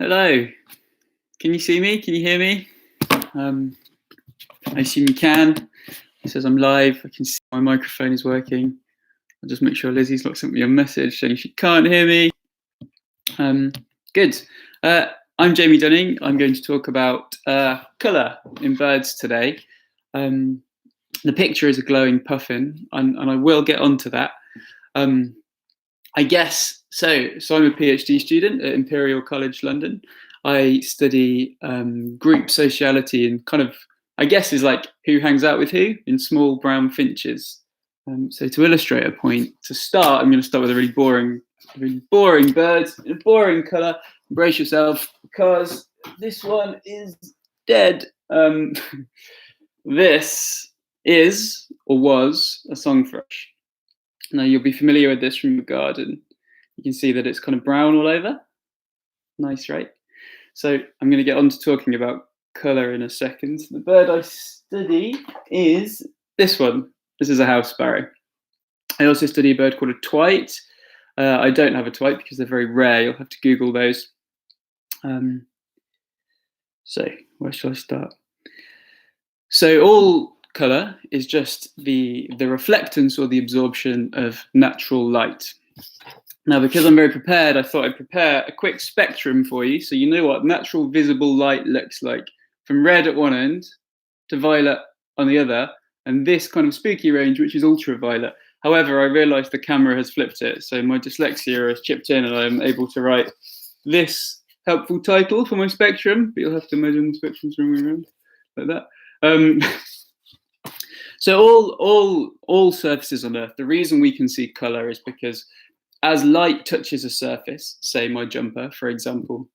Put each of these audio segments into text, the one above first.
Hello. Can you see me? Can you hear me? I assume you can. It says I'm live. I can see my microphone is working. I'll just make sure Lizzie's not sent me a message saying she can't hear me. Good. I'm Jamie Dunning. I'm going to talk about colour in birds today. The picture is a glowing puffin, and I will get onto that. I guess so. I'm a PhD student at Imperial College London. I study group sociality and kind of, I guess, is like who hangs out with who in small brown finches. So to illustrate a point, to start, I'm going to start with a really boring bird, a boring colour. Brace yourself, because this one is dead. This is, or was, a song thrush. Now you'll be familiar with this from your garden. You can see that it's kind of brown all over. Nice, right? So I'm going to get on to talking about colour in a second. The bird I study is this one. This is a house sparrow. I also study a bird called a twite. I don't have a twite because they're very rare. You'll have to Google those. So where shall I start? So all colour is just the reflectance or the absorption of natural light. Now, because I'm very prepared, I thought I'd prepare a quick spectrum for you, so you know what natural visible light looks like, from red at one end to violet on the other, and this kind of spooky range, which is ultraviolet. However, I realised the camera has flipped it, so my dyslexia has chipped in, and I'm able to write this helpful title for my spectrum, but you'll have to imagine the spectrum's running around like that. So all surfaces on Earth, the reason we can see colour is because as light touches a surface, say my jumper, for example,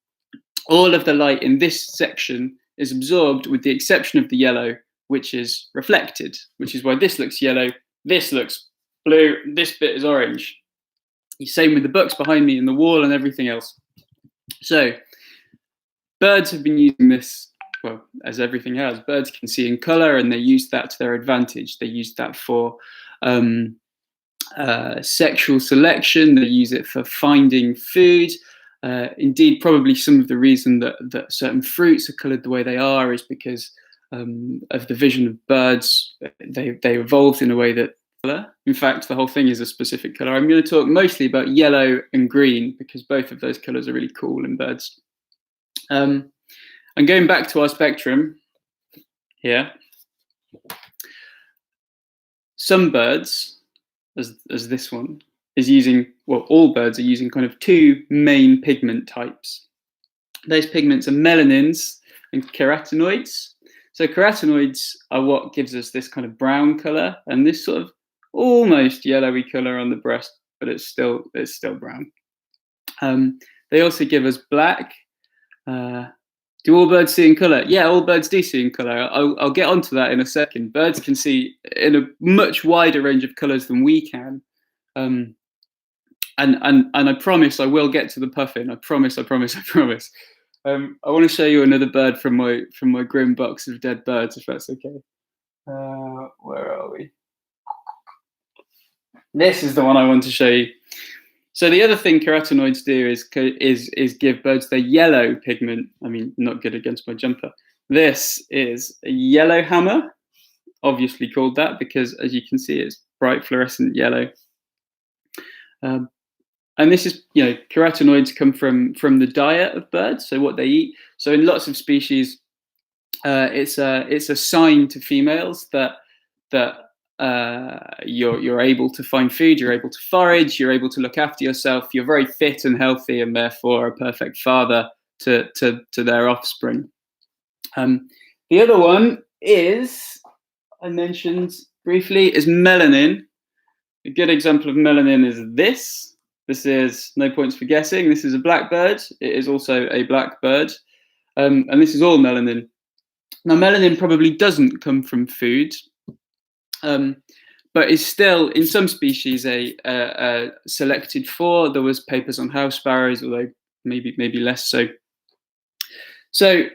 all of the light in this section is absorbed with the exception of the yellow, which is reflected, which is why this looks yellow, this looks blue, this bit is orange. Same with the books behind me and the wall and everything else. So birds have been using this, well, as everything has. Birds can see in colour, and they use that to their advantage. They use that for sexual selection. They use it for finding food. Indeed, probably some of the reason that certain fruits are coloured the way they are is because of the vision of birds. They evolved in a way that colour. In fact, the whole thing is a specific colour. I'm going to talk mostly about yellow and green because both of those colours are really cool in birds. And going back to our spectrum here, some birds, as this one, is using, well, all birds are using kind of two main pigment types. Those pigments are melanins and carotenoids. So carotenoids are what gives us this kind of brown colour and this sort of almost yellowy colour on the breast, but it's still brown. They also give us black. Do all birds see in colour? Yeah, all birds do see in colour. I'll get onto that in a second. Birds can see in a much wider range of colours than we can. And I promise I will get to the puffin. I promise. I want to show you another bird from my grim box of dead birds, if that's okay. Where are we? This is the one I want to show you. So the other thing carotenoids do is give birds their yellow pigment. I mean, not good against my jumper. This is a yellow hammer, obviously called that because, as you can see, it's bright fluorescent yellow. And this is, carotenoids come from the diet of birds, so what they eat. So in lots of species, it's a sign to females that you're able to find food, you're able to forage, you're able to look after yourself, you're very fit and healthy, and therefore a perfect father to their offspring. The other one is, I mentioned briefly, is melanin. A good example of melanin is this. This is, no points for guessing, this is a blackbird. It is also a blackbird. And this is all melanin. Now, melanin probably doesn't come from food, but is still, in some species, a selected for. There was papers on house sparrows, although maybe less so. So,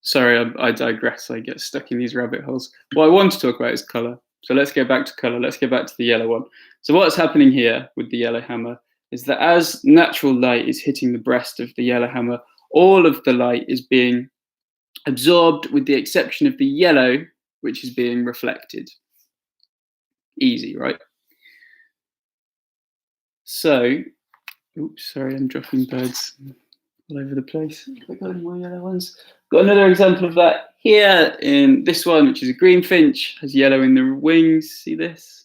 sorry, I digress. I get stuck in these rabbit holes. What I want to talk about is colour. So let's go back to colour. Let's go back to the yellow one. So what's happening here with the yellow hammer is that as natural light is hitting the breast of the yellow hammer, all of the light is being absorbed with the exception of the yellow, which is being reflected. Easy, right? So, oops, sorry, I'm dropping birds all over the place. Got any more yellow ones? Got another example of that here in this one, which is a greenfinch, has yellow in the wings. See this?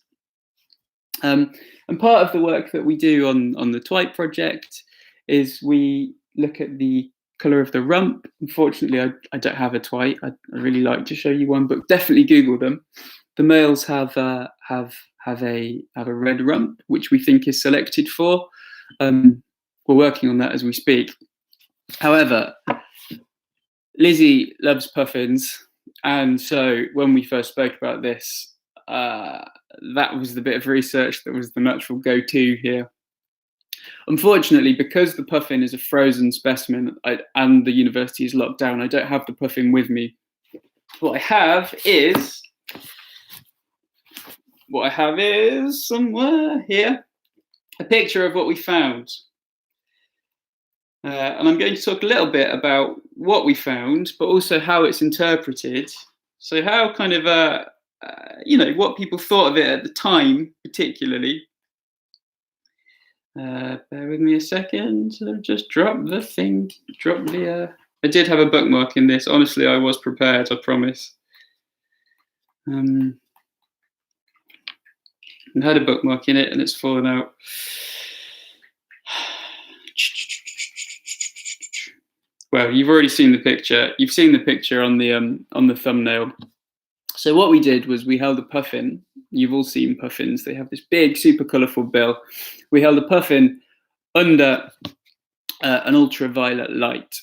And part of the work that we do on the Twite project is we look at the colour of the rump. Unfortunately, I don't have a Twite. I'd really like to show you one, but definitely Google them. The males have a red rump, which we think is selected for. We're working on that as we speak. However, Lizzie loves puffins, and so when we first spoke about this, that was the bit of research that was the natural go-to here. Unfortunately, because the puffin is a frozen specimen and the university is locked down, I don't have the puffin with me. What I have is somewhere here, a picture of what we found. And I'm going to talk a little bit about what we found, but also how it's interpreted. So how kind of, what people thought of it at the time, particularly. Bear with me a second. Just drop the thing. I did have a bookmark in this. Honestly, I was prepared, I promise. I had a bookmark in it and it's fallen out. Well, you've already seen the picture. You've seen the picture on the thumbnail. So what we did was we held a puffin. You've all seen puffins. They have this big, super colourful bill. We held a puffin under an ultraviolet light.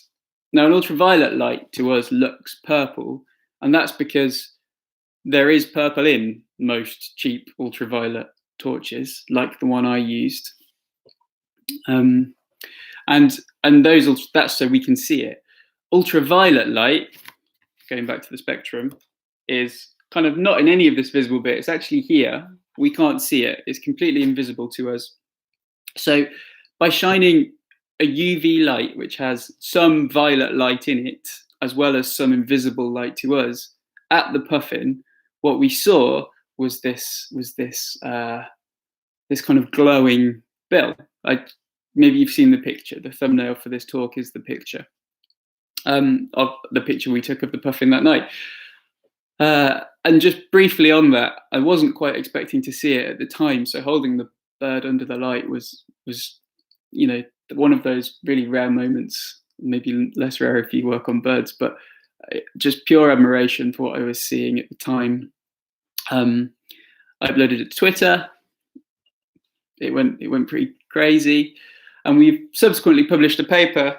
Now, an ultraviolet light to us looks purple, and that's because there is purple in most cheap ultraviolet torches, like the one I used. And that's so we can see it. Ultraviolet light, going back to the spectrum, is kind of not in any of this visible bit. It's actually here. We can't see it. It's completely invisible to us. So by shining a UV light, which has some violet light in it, as well as some invisible light to us, at the puffin, what we saw was this kind of glowing bill. Maybe you've seen the picture. The thumbnail for this talk is the picture of the picture we took of the puffin that night. And just briefly on that, I wasn't quite expecting to see it at the time. So holding the bird under the light was one of those really rare moments. Maybe less rare if you work on birds, but just pure admiration for what I was seeing at the time. I uploaded it to Twitter. It went pretty crazy. And we've subsequently published a paper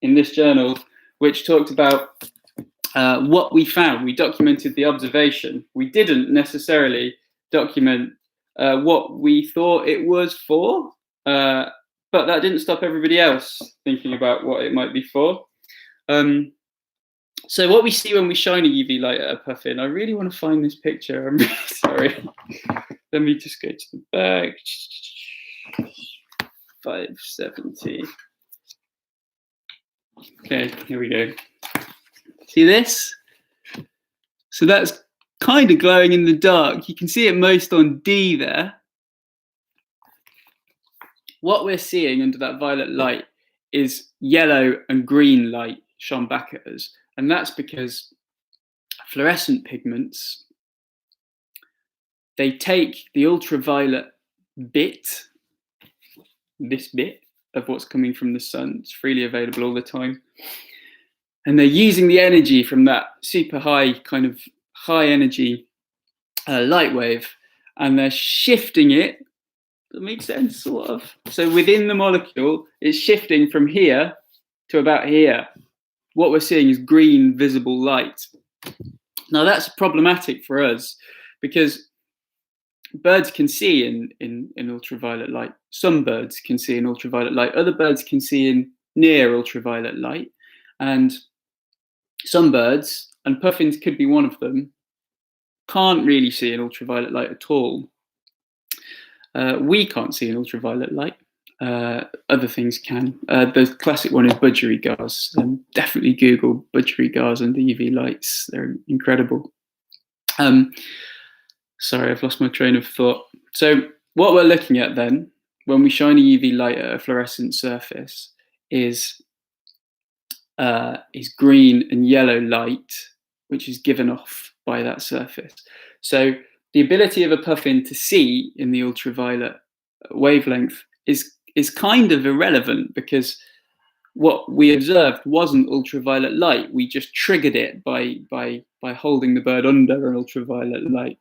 in this journal which talked about what we found. We documented the observation. We didn't necessarily document what we thought it was for, but that didn't stop everybody else thinking about what it might be for. So what we see when we shine a UV light at a puffin, I really want to find this picture. I'm really sorry. Let me just go to the back. 570. Okay, here we go. See this? So that's kind of glowing in the dark. You can see it most on D there. What we're seeing under that violet light is yellow and green light shone back at us. And that's because fluorescent pigments, they take the ultraviolet bit, this bit of what's coming from the sun. It's freely available all the time. And they're using the energy from that super high, kind of high energy light wave, and they're shifting it. That makes sense, sort of. So within the molecule, it's shifting from here to about here. What we're seeing is green visible light. Now that's problematic for us because birds can see in ultraviolet light. Some birds can see in ultraviolet light. Other birds can see in near ultraviolet light. And some birds, and puffins could be one of them, can't really see in ultraviolet light at all. We can't see in ultraviolet light. other things can. The classic one is budgerigars. Definitely Google budgerigars under UV lights. They're incredible. Sorry, I've lost my train of thought. So what we're looking at then, when we shine a UV light at a fluorescent surface, is green and yellow light, which is given off by that surface. So the ability of a puffin to see in the ultraviolet wavelength is kind of irrelevant, because what we observed wasn't ultraviolet light. We just triggered it by holding the bird under an ultraviolet light.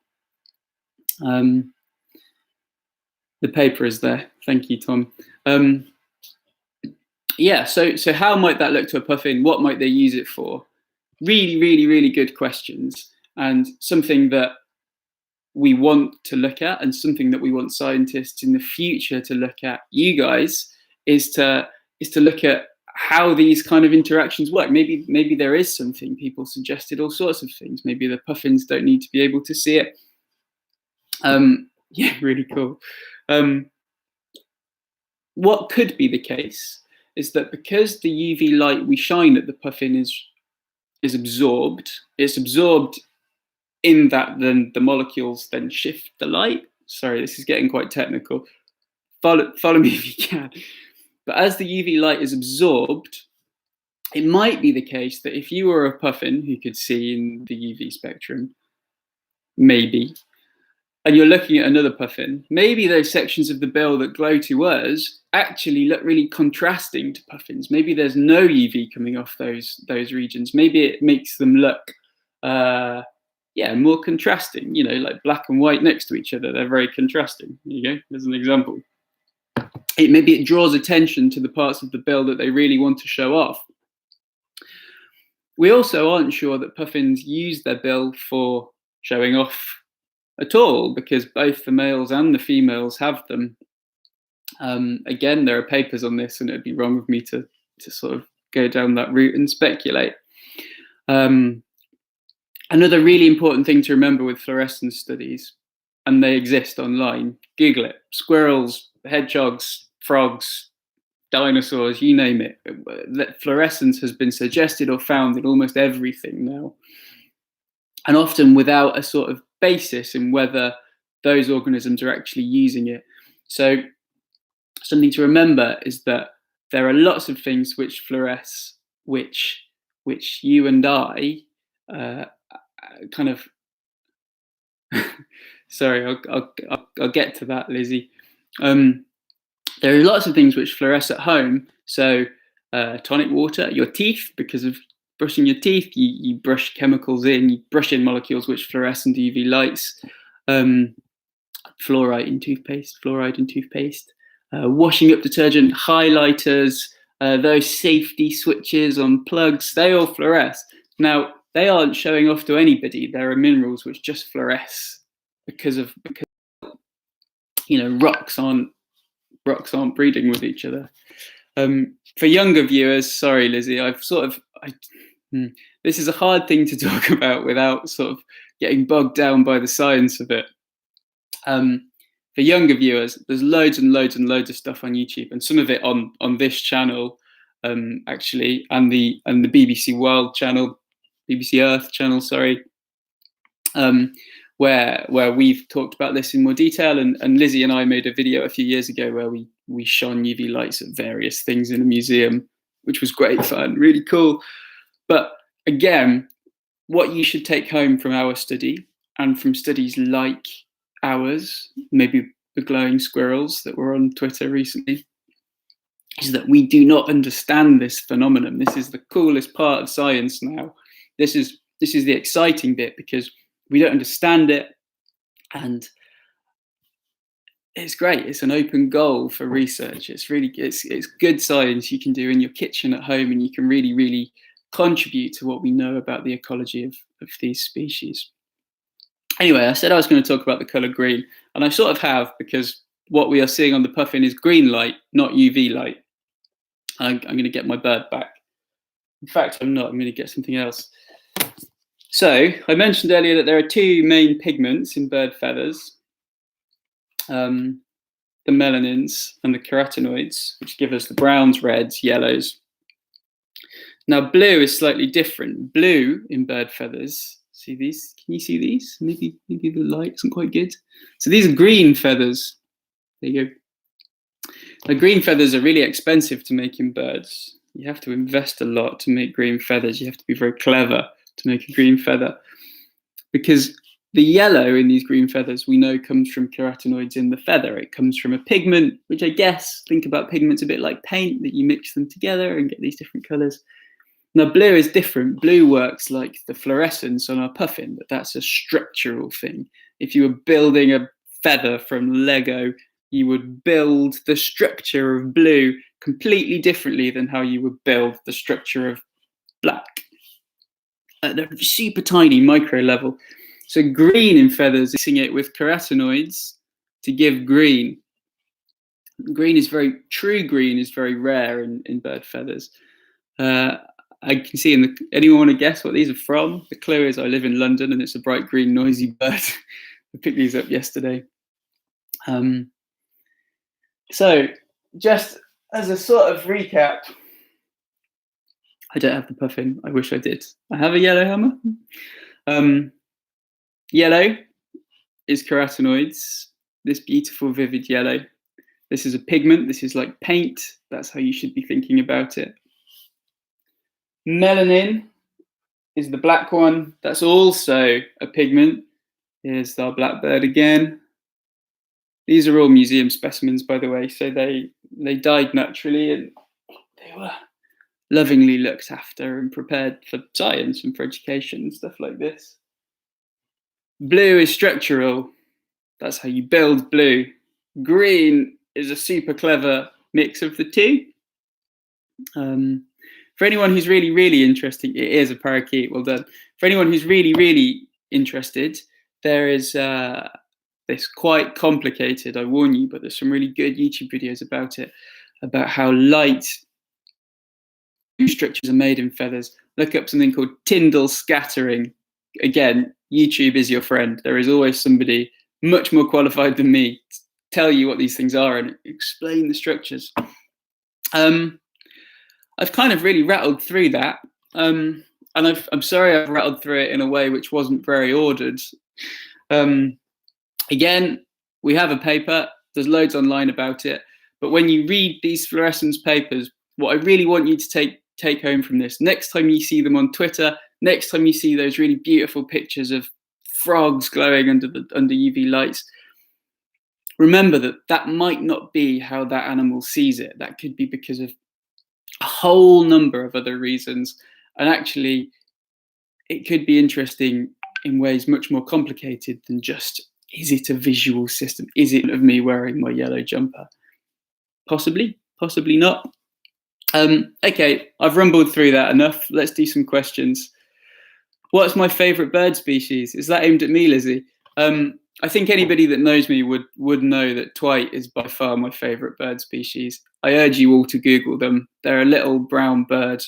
The paper is there. Thank you, Tom. Yeah, so how might that look to a puffin? What might they use it for? Really, really, really good questions, and something that we want to look at, and something that we want scientists in the future to look at, you guys, is to look at how these kind of interactions work. Maybe there is something. People suggested all sorts of things. Maybe the puffins don't need to be able to see it. Yeah, really cool. What could be the case is that because the UV light we shine at the puffin is absorbed, it's absorbed in that then the molecules then shift the light. Sorry, this is getting quite technical. Follow me if you can. But as the UV light is absorbed, it might be the case that if you were a puffin who could see in the UV spectrum, maybe, and you're looking at another puffin, maybe those sections of the bill that glow to us actually look really contrasting to puffins. Maybe there's no UV coming off those regions. Maybe it makes them look more contrasting, like black and white next to each other. They're very contrasting. There you go, there's an example. Maybe it draws attention to the parts of the bill that they really want to show off. We also aren't sure that puffins use their bill for showing off at all, because both the males and the females have them. Again, there are papers on this, and it'd be wrong of me to sort of go down that route and speculate. Another really important thing to remember with fluorescence studies, and they exist online, Google it, squirrels, hedgehogs, frogs, dinosaurs, you name it. That fluorescence has been suggested or found in almost everything now, and often without a sort of basis in whether those organisms are actually using it. So something to remember is that there are lots of things which fluoresce, which you and I kind of sorry, I'll get to that, Lizzie. There are lots of things which fluoresce at home. So tonic water, your teeth, because of brushing your teeth, you brush chemicals in, you brush in molecules which fluoresce into UV lights. Fluoride in toothpaste, washing up detergent, highlighters, those safety switches on plugs, they all fluoresce. Now, they aren't showing off to anybody. There are minerals which just fluoresce because rocks aren't breeding with each other. For younger viewers, sorry, Lizzie, this is a hard thing to talk about without sort of getting bogged down by the science of it. For younger viewers, there's loads and loads and loads of stuff on YouTube, and some of it on this channel, actually, and the BBC World channel, BBC Earth channel, sorry, where we've talked about this in more detail. And Lizzie and I made a video a few years ago where we shone UV lights at various things in a museum, which was great fun, really cool. But again, what you should take home from our study, and from studies like ours, maybe the glowing squirrels that were on Twitter recently, is that we do not understand this phenomenon. This is the coolest part of science now. This is the exciting bit, because we don't understand it, and it's great. It's an open goal for research. It's good science you can do in your kitchen at home, and you can really, really contribute to what we know about the ecology of these species. Anyway, I said I was going to talk about the colour green, and I sort of have, because what we are seeing on the puffin is green light, not UV light. I'm going to get my bird back. In fact, I'm not. I'm going to get something else. So I mentioned earlier that there are two main pigments in bird feathers. The the melanins and the carotenoids, which give us the browns, reds, yellows. Now, blue is slightly different. Blue in bird feathers, see these? Can you see these? Maybe the light isn't quite good. So these are green feathers. There you go. Now, green feathers are really expensive to make in birds. You have to invest a lot to make green feathers. You have to be very clever to make a green feather, because the yellow in these green feathers we know comes from carotenoids in the feather. It comes from a pigment, which I guess, think about pigments a bit like paint, that you mix them together and get these different colours. Now, blue is different. Blue works like the fluorescence on our puffin, but that's a structural thing. If you were building a feather from Lego, you would build the structure of blue completely differently than how you would build the structure of black at a super tiny micro level. So green in feathers, mixing it with carotenoids to give green. True green is very rare in bird feathers. I can see anyone want to guess what these are from? The clue is I live in London and it's a bright green noisy bird. I picked these up yesterday. So just as a sort of recap, I don't have the puffin. I wish I did. I have a yellow hammer. Yellow is carotenoids, this beautiful vivid yellow. This is a pigment. This is like paint. That's how you should be thinking about it. Melanin is the black one. That's also a pigment. Here's our blackbird again. These are all museum specimens, by the way. So they died naturally and they were lovingly looked after and prepared for science and for education and stuff like this. Blue is structural. That's how you build blue. Green is a super clever mix of the two. For anyone who's really, really interested, it is a parakeet, well done. For anyone who's really, really interested, there is this quite complicated, I warn you, but there's some really good YouTube videos about it, about how light structures are made in feathers. Look up something called Tyndall scattering. Again, YouTube is your friend. There is always somebody much more qualified than me to tell you what these things are and explain the structures. I've kind of really rattled through that, and I'm sorry I've rattled through it in a way which wasn't very ordered. Again, we have a paper, there's loads online about it, but when you read these fluorescence papers, what I really want you to take home from this, next time you see them on Twitter, next time you see those really beautiful pictures of frogs glowing under UV lights, remember that might not be how that animal sees it. That could be because of a whole number of other reasons, and actually it could be interesting in ways much more complicated than just, is it a visual system? Is it of me wearing my yellow jumper? Possibly, possibly not. Okay, I've rumbled through that enough. Let's do some questions. What's my favorite bird species? Is that aimed at me, Lizzie? I think anybody that knows me would know that twite is by far my favorite bird species. I urge you all to Google them. They're a little brown bird.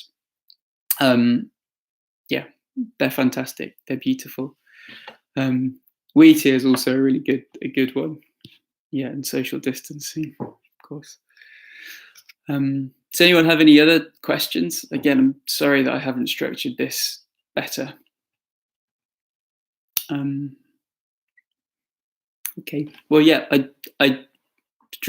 Yeah, they're fantastic. They're beautiful. Wheatear is also a good one. Yeah, and social distancing, of course. Does anyone have any other questions? Again, I'm sorry that I haven't structured this better. Okay, well, yeah, I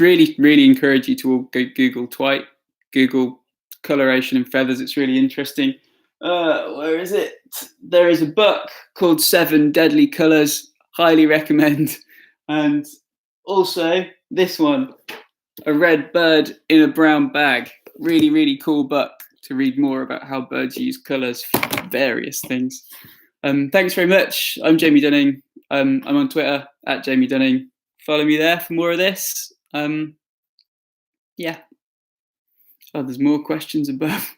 really, really encourage you to all go Google twite, Google coloration in feathers. It's really interesting. Where is it? There is a book called 7 Deadly Colors. Highly recommend. And also this one, A Red Bird in a Brown Bag. Really, really cool book to read more about how birds use colors for various things. Thanks very much. I'm Jamie Dunning. I'm on Twitter at Jamie Dunning. Follow me there for more of this. Yeah. Oh, there's more questions above.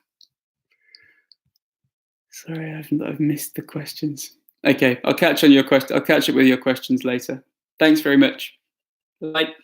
Sorry, I've missed the questions. Okay, I'll catch up with your questions later. Thanks very much. Bye.